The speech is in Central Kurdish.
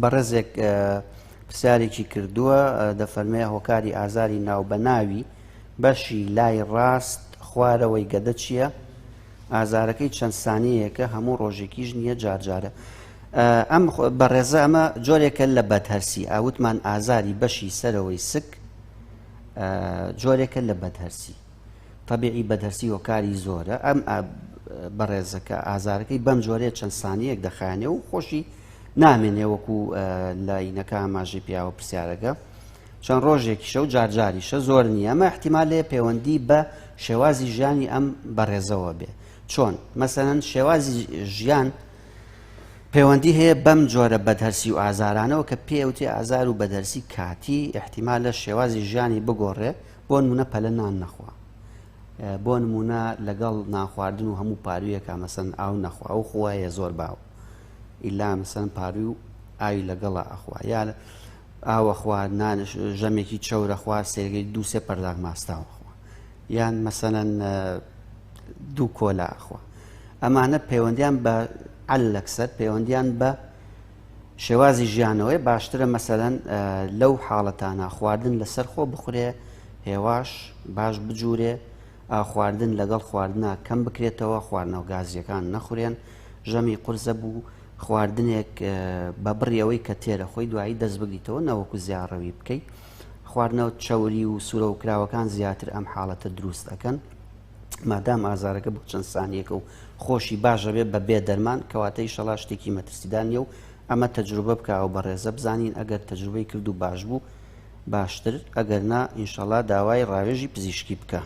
بەڕێزێک پرسیارێکی کردووە دەفەرمێ هۆکاری ئازاری ناوبەناوی بەشی لای ڕاست خوارەوەی گەدە چییە؟ ئازارەکەی چەند سانیەیەکە هەموو ڕۆژێکیش نییە جارجارە. ئەم بەڕێزە ئەمە جۆرێکە لە بەدهەرسی ئاوتمان ئازاری بەشی سەرەوەی سک جۆرێکە لە بەدهەرسی تەبیعی بەدهەرسی هۆکاری زۆرە. ئەم بەڕێزەکە ئازارەکەی بەم جۆرێت چەند سانیەک دەخانێ و خۆشی نامێنێ وەکو لە ئینەکە ئاماژەی پیاوە پرسیارەکە چەند ڕۆژێکیشە و جارجاریشە زۆر نییە. ئەمە احتیمالێ پەیوەندی بە شێوازی ژیانی ئەم بەڕێزەوە بێ. چۆن مەسەلەن شێوازی ژیان پەیوەندی هەیە بەم جۆرە بەدهەرسی و ئازارانەوە کە پێوتێ ئازار و بەدەرسی کاتی احتیمالە شێوازی ژیانی بگۆڕێ. بۆ نمونە پەلە نان نەخوا، بۆ نمونە لەگەڵ ناخواردن و هەموو پارویەکە مەسەن ئاو نەخوا و خوایە زۆر باو ئیلا مەسەن پاروی و ئاوی لەگەڵە ئەخوا یا ئاوە خوارد نانش ژەمێکی چەورە خوارد سێرگەی دووسێ پەرداغ ماستاوەخوا یان مەسەنەن دوو کۆلا ئەخوا. ئەمانە پەیوەندیان بە عەلەکسەر پەیوەندیان بە شێوازی ژیانەوەی باشترە مەسەلەن لەو حاڵەتانە خواردن لەسەر خۆ بخورێ، هێواش باش بجوورێ، خواردن لەگەڵ خواردنە کەم بکرێتەوە، خواردنەوە گازیەکان نەخورێن، ژەمی قورسە بوو خواردنێک بە بڕیەوەی کە تێرە خۆی دوایی دەست بگریتەوە نەوەکو زیاڕەوی بکەیت. خواردنەوە چەوری و سوورە و کراوەکان زیاتر ئەم حاڵەتە دروست دەکەن. مادام ئازارەکە بۆ چەند سانیەکە و خۆشی باشە بێت بە بێ دەرمان کەواتە ئیشەڵا شتێکی مەترسیدانیە و ئەمە تەجروبە بکەوە بەڕێزە بزانین ئەگەر تەجروبەی کرد و باش بوو باشتر، ئەگەر نا ئینشەڵا داوای ڕاوێژی پزیشکی بکە.